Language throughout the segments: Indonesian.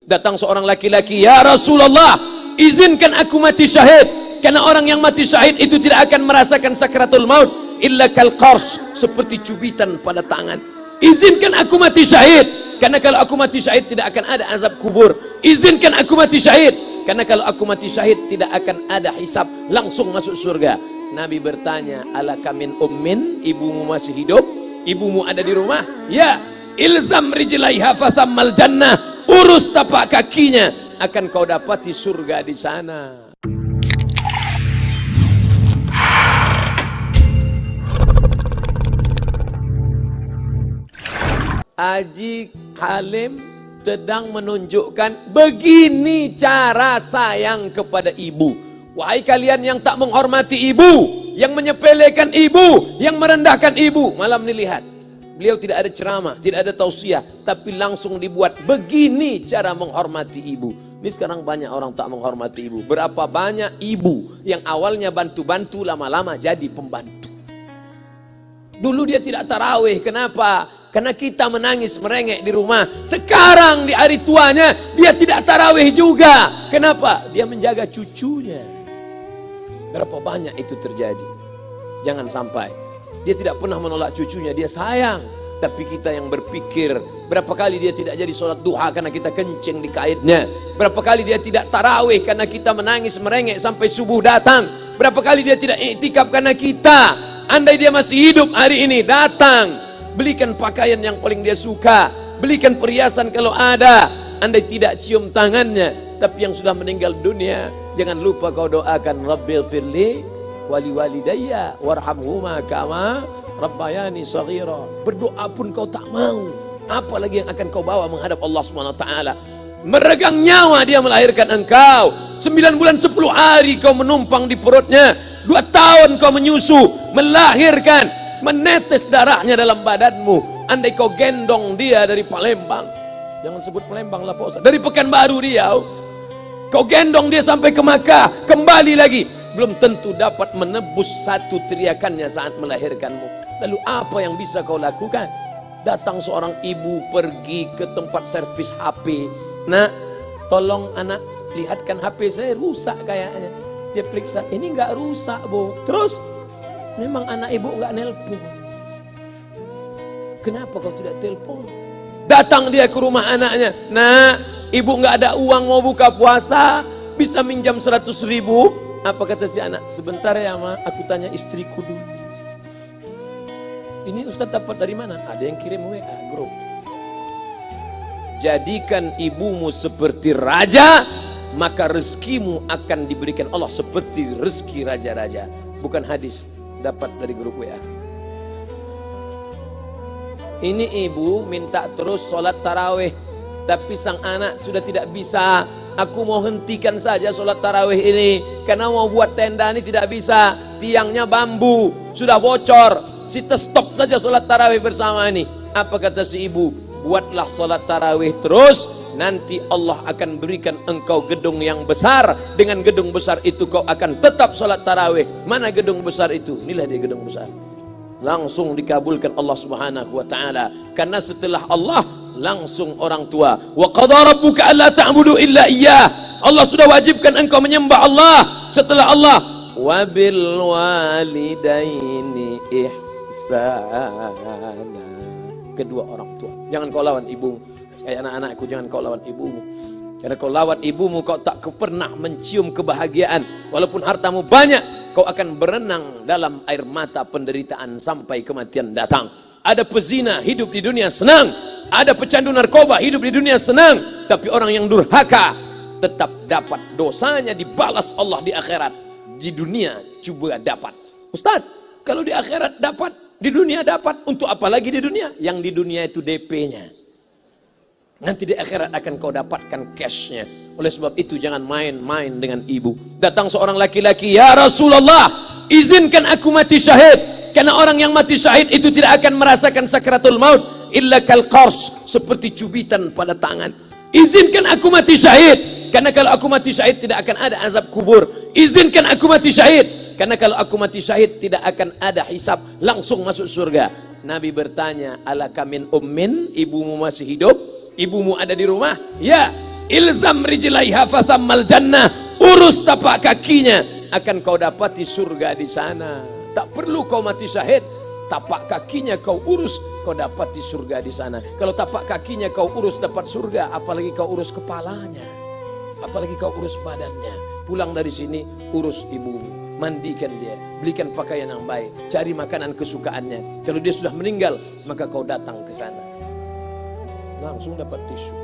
Datang seorang laki-laki, "Ya Rasulullah, izinkan aku mati syahid, karena orang yang mati syahid itu tidak akan merasakan sakratul maut illa kal qars, seperti cubitan pada tangan. Izinkan aku mati syahid, karena kalau aku mati syahid tidak akan ada azab kubur. Izinkan aku mati syahid, karena kalau aku mati syahid tidak akan ada hisab, langsung masuk surga." Nabi bertanya, "Alaka min ummin, ibumu masih hidup? Ibumu ada di rumah?" "Ya." "Ilzam rijlaiha fathammal jannah." Urus tapak kakinya, akan kau dapati surga di sana. Haji Halim sedang menunjukkan begini cara sayang kepada ibu. Wahai kalian yang tak menghormati ibu, yang menyepelekan ibu, yang merendahkan ibu. Malam ini lihat, beliau tidak ada ceramah, tidak ada tausiah, tapi langsung dibuat begini cara menghormati ibu. Ini sekarang banyak orang tak menghormati ibu. Berapa banyak ibu yang awalnya bantu-bantu, lama-lama jadi pembantu. Dulu dia tidak tarawih, kenapa? Karena kita menangis merengek di rumah. Sekarang di hari tuanya dia tidak tarawih juga. Kenapa? Dia menjaga cucunya. Berapa banyak itu terjadi? Jangan sampai. Dia tidak pernah menolak cucunya, dia sayang. Tapi kita yang berpikir, berapa kali dia tidak jadi sholat duha karena kita kencing di kaitnya. Berapa kali dia tidak tarawih karena kita menangis merengek sampai subuh datang. Berapa kali dia tidak iktikaf karena kita. Andai dia masih hidup hari ini, datang, belikan pakaian yang paling dia suka, belikan perhiasan kalau ada. Andai tidak cium tangannya. Tapi yang sudah meninggal dunia, jangan lupa kau doakan, Rabbil firli wali walidayya warhamhuma kama rabbayani shaghira. Berdoa pun kau tak mau, apalagi yang akan kau bawa menghadap Allah SWT. Meregang nyawa dia melahirkan engkau, 9 bulan 10 hari kau menumpang di perutnya, 2 tahun kau menyusu, melahirkan, menetes darahnya dalam badanmu. Andai kau gendong dia dari Palembang, jangan sebut Palembang lah Pak, dari Pekanbaru Riau, kau gendong dia sampai ke Makkah, kembali lagi, belum tentu dapat menebus satu teriakannya saat melahirkanmu. Lalu apa yang bisa kau lakukan? Datang seorang ibu pergi ke tempat servis HP. "Nak, tolong anak lihatkan HP saya rusak kayaknya." Dia periksa, "Ini enggak rusak, Bu." Terus, "Memang anak ibu enggak nelpon." "Kenapa kau tidak telepon?" Datang dia ke rumah anaknya. "Nak, ibu enggak ada uang mau buka puasa, bisa minjam 100.000? Apa kata si anak? "Sebentar ya Ma, aku tanya istriku dulu." "Ini Ustaz dapat dari mana?" "Ada yang kirim WA grup." Jadikan ibumu seperti raja, maka rezekimu akan diberikan Allah seperti rezeki raja-raja. Bukan hadis, dapat dari grup WA. Ini ibu minta terus sholat tarawih, tapi sang anak sudah tidak bisa. "Aku mau hentikan saja sholat tarawih ini, karena mau buat tenda ini tidak bisa. Tiangnya bambu, sudah bocor. Kita stop saja sholat tarawih bersama ini." Apa kata si ibu? "Buatlah sholat tarawih terus, nanti Allah akan berikan engkau gedung yang besar. Dengan gedung besar itu kau akan tetap sholat tarawih." Mana gedung besar itu? Inilah dia gedung besar. Langsung dikabulkan Allah Subhanahu wa taala. Karena setelah Allah langsung orang tua. "Wa qadha rabbuka alla ta'budu illa iyyah." Allah sudah wajibkan engkau menyembah Allah. Setelah Allah, "Wa bil walidaini ihsana." Kedua orang tua. Jangan kau lawan ibumu. Anak-anakku, jangan kau lawan ibumu. Karena kau lawan ibumu, kau tak pernah mencium kebahagiaan. Walaupun hartamu banyak, kau akan berenang dalam air mata penderitaan sampai kematian datang. Ada pezina hidup di dunia senang, ada pecandu narkoba hidup di dunia senang, tapi orang yang durhaka tetap dapat dosanya dibalas Allah di akhirat. Di dunia coba dapat. Ustaz, kalau di akhirat dapat, di dunia dapat, untuk apa lagi di dunia? Yang di dunia itu DP-nya. Nanti di akhirat akan kau dapatkan cashnya. Oleh sebab itu jangan main-main dengan ibu. Datang seorang laki-laki, "Ya Rasulullah, izinkan aku mati syahid, karena orang yang mati syahid itu tidak akan merasakan sakratul maut illa kal qars, seperti cubitan pada tangan. Izinkan aku mati syahid, karena kalau aku mati syahid tidak akan ada azab kubur. Izinkan aku mati syahid, karena kalau aku mati syahid tidak akan ada hisab, langsung masuk surga." Nabi bertanya, "Alaka min ummin, ibumu masih hidup? Ibumu ada di rumah?" "Ya." ilzam rijlaiha fathammal jannah, urus tapak kakinya, akan kau dapati surga di sana. Tak perlu kau mati syahid, tapak kakinya kau urus, kau dapati surga di sana. Kalau tapak kakinya kau urus dapat surga, apalagi kau urus kepalanya, apalagi kau urus badannya. Pulang dari sini, urus ibumu, mandikan dia, belikan pakaian yang baik, cari makanan kesukaannya. Kalau dia sudah meninggal, maka kau datang ke sana, langsung dapat tisu.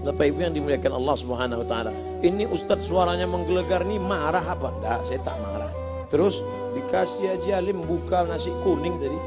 Bapak Ibu yang dimuliakan Allah Subhanahu wa taala. Ini Ustadz suaranya menggelegar nih, marah apa? Enggak, saya tak marah. Terus dikasih Haji Alim buka nasi kuning tadi,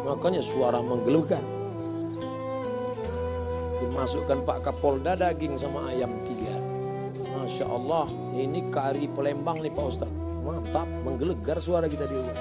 makanya suara menggelegar. Dimasukkan Pak Kapolda daging sama ayam 3. Masya Allah, ini kari Palembang nih Pak Ustadz. Mantap, menggelegar suara kita di rumah.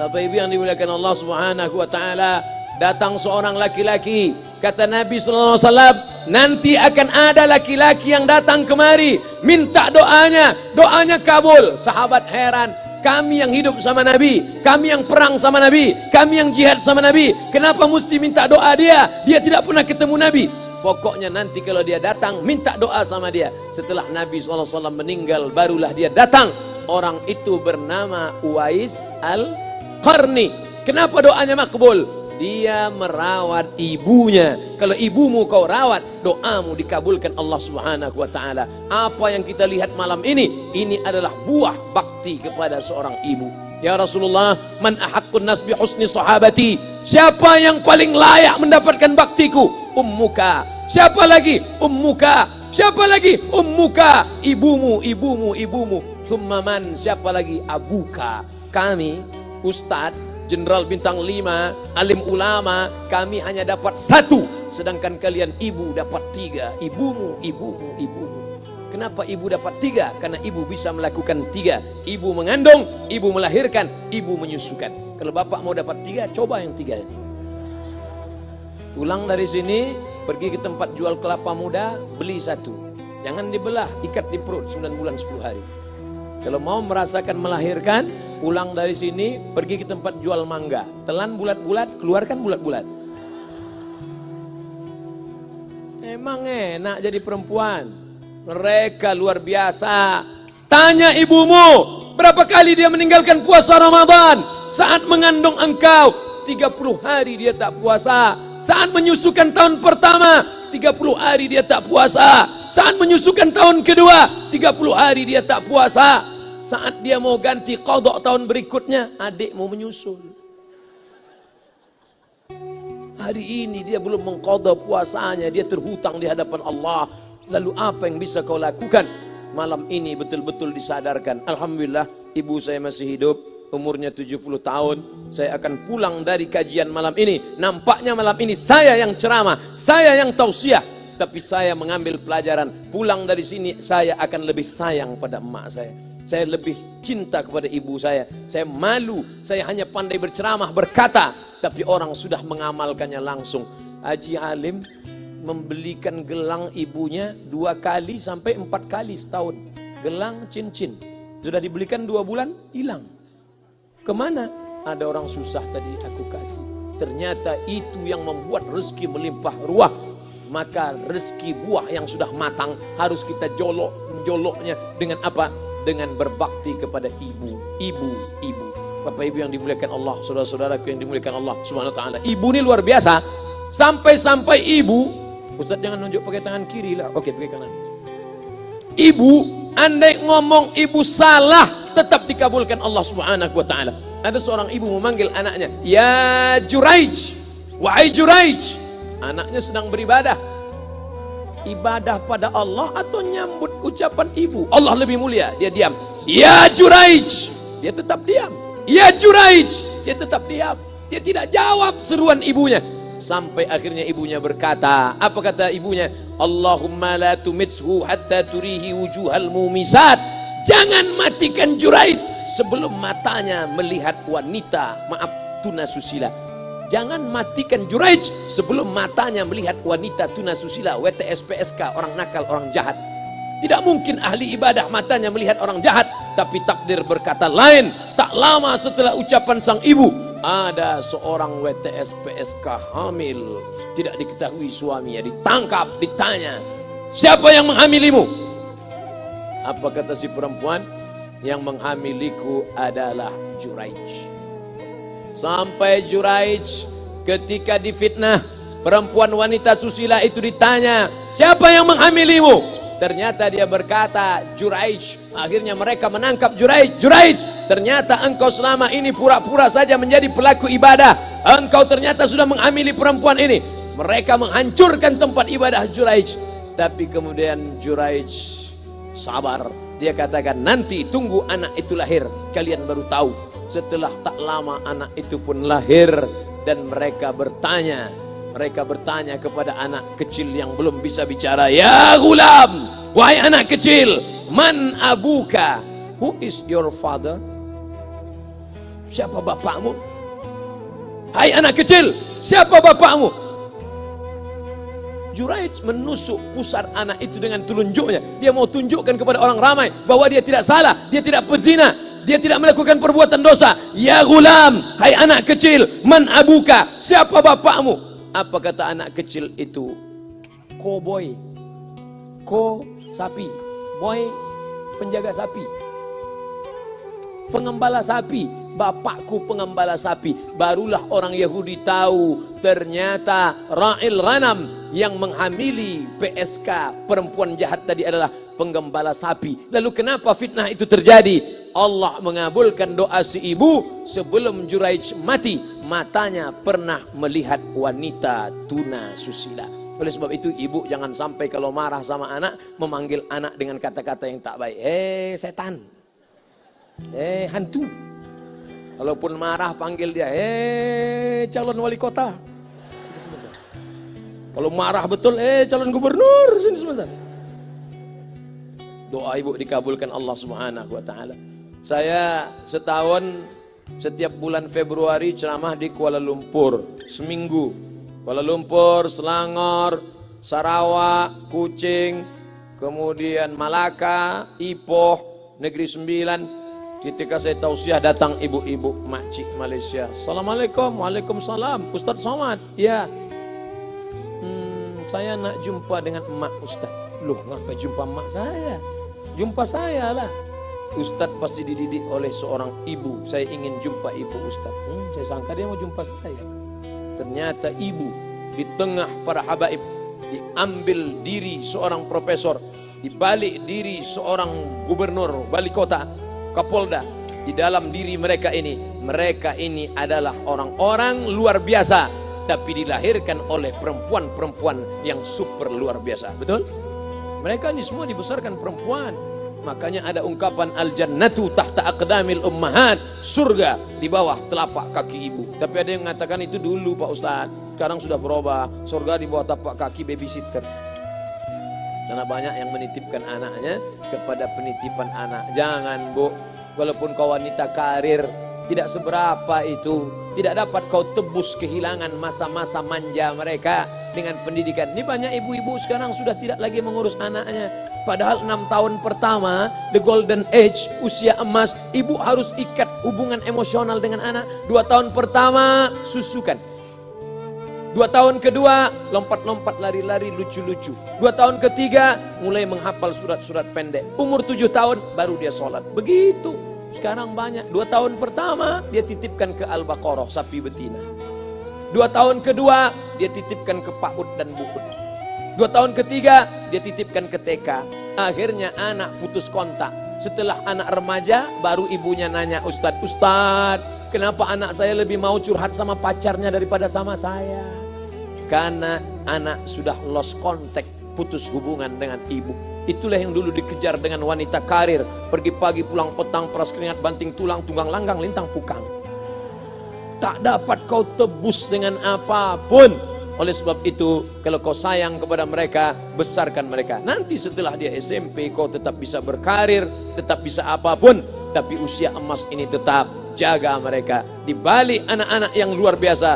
Bapak Ibu yang dimuliakan Allah Subhanahu wa taala, datang seorang laki-laki, kata Nabi sallallahu alaihi wasallam, nanti akan ada laki-laki yang datang kemari minta doanya, doanya kabul. Sahabat heran, kami yang hidup sama Nabi, kami yang perang sama Nabi, kami yang jihad sama Nabi, kenapa mesti minta doa dia? Dia tidak pernah ketemu Nabi. Pokoknya nanti kalau dia datang, minta doa sama dia. Setelah Nabi SAW meninggal, barulah dia datang. Orang itu bernama Uwais Al-Qarni. Kenapa doanya makbul? Dia merawat ibunya. Kalau ibumu kau rawat, doamu dikabulkan Allah Subhanahu wa taala. Apa yang kita lihat malam ini adalah buah bakti kepada seorang ibu. Ya Rasulullah, man ahaqqun nas bi husni sahabati? Siapa yang paling layak mendapatkan baktiku? Ummuka. Siapa lagi? Ummuka. Siapa lagi? Ummuka. Ibumu, ibumu, ibumu. Tsumma man? Siapa lagi? Abuka. Kami, Ustadz, Jenderal Bintang 5, alim ulama, kami hanya dapat 1, sedangkan kalian ibu dapat 3. Ibumu, ibumu, ibumu. Kenapa ibu dapat 3? Karena ibu bisa melakukan 3. Ibu mengandung, ibu melahirkan, ibu menyusukan. Kalau bapak mau dapat 3, coba yang 3. Pulang dari sini, pergi ke tempat jual kelapa muda, beli 1. Jangan dibelah, ikat di perut 9 bulan 10 hari. Kalau mau merasakan melahirkan, pulang dari sini, pergi ke tempat jual mangga. Telan bulat-bulat, keluarkan bulat-bulat. Emang enak jadi perempuan. Mereka luar biasa. Tanya ibumu, berapa kali dia meninggalkan puasa Ramadan? Saat mengandung engkau, 30 hari dia tak puasa. Saat menyusukan tahun pertama, 30 hari dia tak puasa. Saat menyusukan tahun kedua, 30 hari dia tak puasa. Saat dia mau ganti qadha tahun berikutnya, adik mau menyusul. Hari ini dia belum mengqadha puasanya, dia terhutang di hadapan Allah. Lalu apa yang bisa kau lakukan? Malam ini betul-betul disadarkan. Alhamdulillah, ibu saya masih hidup, umurnya 70 tahun. Saya akan pulang dari kajian malam ini. Nampaknya malam ini saya yang ceramah, saya yang tausiah, tapi saya mengambil pelajaran. Pulang dari sini saya akan lebih sayang pada emak saya. Saya lebih cinta kepada ibu saya. Saya malu, saya hanya pandai berceramah, berkata, tapi orang sudah mengamalkannya langsung. Haji Alim membelikan gelang ibunya 2 kali sampai 4 kali setahun. Gelang cincin. Sudah dibelikan 2 bulan, hilang. Kemana? Ada orang susah tadi aku kasih. Ternyata itu yang membuat rezeki melimpah ruah. Maka rezeki buah yang sudah matang harus kita joloknya dengan apa? Dengan berbakti kepada ibu. Bapak Ibu yang dimuliakan Allah, saudara-saudaraku yang dimuliakan Allah Subhanahu wa taala. Ibu ini luar biasa. Sampai-sampai ibu, Ustaz jangan nunjuk pakai tangan kiri lah. Oke, pakai kanan. Ibu, andai ngomong ibu salah, tetap dikabulkan Allah Subhanahu wa taala. Ada seorang ibu memanggil anaknya, "Ya Juraij, wahai Juraij." Anaknya sedang beribadah. Ibadah pada Allah atau nyambut ucapan ibu? Allah lebih mulia, dia diam. "Ya Juraij." Dia tetap diam. "Ya Juraij." Dia tetap diam. Dia tidak jawab seruan ibunya. Sampai akhirnya ibunya berkata, apa kata ibunya? "Allahumma la tumitshu hatta turihi wujuhal mumisat." Jangan matikan Juraij sebelum matanya melihat wanita, maaf, tunasusila. Jangan matikan Juraij sebelum matanya melihat wanita tunasusila, WTS-PSK, orang nakal, orang jahat. Tidak mungkin ahli ibadah matanya melihat orang jahat. Tapi takdir berkata lain. Tak lama setelah ucapan sang ibu, ada seorang WTS PSK hamil, tidak diketahui suaminya, ditangkap, ditanya, siapa yang menghamilimu? Apa kata si perempuan? Yang menghamiliku adalah Juraij. Sampai Juraij ketika difitnah, perempuan wanita susila itu ditanya, siapa yang menghamilimu? Ternyata dia berkata, Juraij. Akhirnya mereka menangkap Juraij. Juraij, ternyata engkau selama ini pura-pura saja menjadi pelaku ibadah. Engkau ternyata sudah menghamili perempuan ini. Mereka menghancurkan tempat ibadah Juraij. Tapi kemudian Juraij sabar. Dia katakan, nanti tunggu anak itu lahir, kalian baru tahu. Setelah tak lama anak itu pun lahir. Dan mereka bertanya kepada anak kecil yang belum bisa bicara, ya gulam, wahai anak kecil, man abuka, who is your father? Siapa bapakmu? Hai anak kecil, siapa bapakmu? Juraij menusuk pusar anak itu dengan telunjuknya. Dia mau tunjukkan kepada orang ramai bahwa dia tidak salah, dia tidak pezina, dia tidak melakukan perbuatan dosa. Ya gulam, hai anak kecil, man abuka, siapa bapakmu? Apa kata anak kecil itu? Cowboy. Ko sapi, boy penjaga sapi, pengembala sapi. Bapakku pengembala sapi. Barulah orang Yahudi tahu ternyata Ra'il Ghanam yang menghamili PSK perempuan jahat tadi adalah penggembala sapi. Lalu kenapa fitnah itu terjadi? Allah mengabulkan doa si ibu sebelum Juraij mati. Matanya pernah melihat wanita tuna susila. Oleh sebab itu ibu jangan sampai kalau marah sama anak memanggil anak dengan kata-kata yang tak baik. Setan, hantu. Kalaupun marah panggil dia, calon wali kota. Sini sebentar. Kalau marah betul, calon gubernur. Sini sebentar. Doa ibu dikabulkan Allah Subhanahu wa taala. Saya setahun setiap bulan Februari ceramah di Kuala Lumpur seminggu. Kuala Lumpur, Selangor, Sarawak, Kuching, kemudian Malaka, Ipoh, Negeri Sembilan. Ketika saya tausiah datang ibu-ibu makcik Malaysia. Assalamualaikum. Waalaikumsalam. Ustaz Somad. Ya. Saya nak jumpa dengan emak Ustaz. Loh, ngapa jumpa emak saya? Jumpa saya lah. Ustaz pasti dididik oleh seorang ibu. Saya ingin jumpa ibu Ustaz. Saya sangka dia mau jumpa saya. Ternyata ibu di tengah para habaib, diambil diri seorang profesor, dibalik diri seorang gubernur, wali kota, Kapolda. Di dalam diri mereka ini adalah orang-orang luar biasa, tapi dilahirkan oleh perempuan-perempuan yang super luar biasa. Betul? Mereka ini semua dibesarkan perempuan. Makanya ada ungkapan al-jannatu tahta aqdamil ummahat, surga di bawah telapak kaki ibu. Tapi ada yang mengatakan itu dulu Pak Ustaz, sekarang sudah berubah, surga di bawah telapak kaki babysitter. Karena banyak yang menitipkan anaknya kepada penitipan anak. Jangan bu, walaupun kau wanita karir, tidak seberapa itu. Tidak dapat kau tebus kehilangan masa-masa manja mereka dengan pendidikan. Ini banyak ibu-ibu sekarang sudah tidak lagi mengurus anaknya. Padahal 6 tahun pertama, the golden age, usia emas, ibu harus ikat hubungan emosional dengan anak. 2 tahun pertama, susukan. 2 tahun kedua, lompat-lompat, lari-lari, lucu-lucu. 2 tahun ketiga, mulai menghafal surat-surat pendek. Umur 7 tahun, baru dia sholat. Begitu. Sekarang banyak. 2 tahun pertama, dia titipkan ke Al-Baqarah, sapi betina. 2 tahun kedua, dia titipkan ke PAUD dan BUUD. 2 tahun ketiga, dia titipkan ke TK. Akhirnya anak putus kontak. Setelah anak remaja, baru ibunya nanya, Ustadz, kenapa anak saya lebih mau curhat sama pacarnya daripada sama saya? Karena anak sudah lost contact, putus hubungan dengan ibu. Itulah yang dulu dikejar dengan wanita karir. Pergi pagi pulang petang, peras keringat, banting tulang, tunggang langgang, lintang pukang. Tak dapat kau tebus dengan apapun. Oleh sebab itu, kalau kau sayang kepada mereka, besarkan mereka. Nanti setelah dia SMP, kau tetap bisa berkarir, tetap bisa apapun. Tapi usia emas ini tetap jaga mereka. Di balik anak-anak yang luar biasa,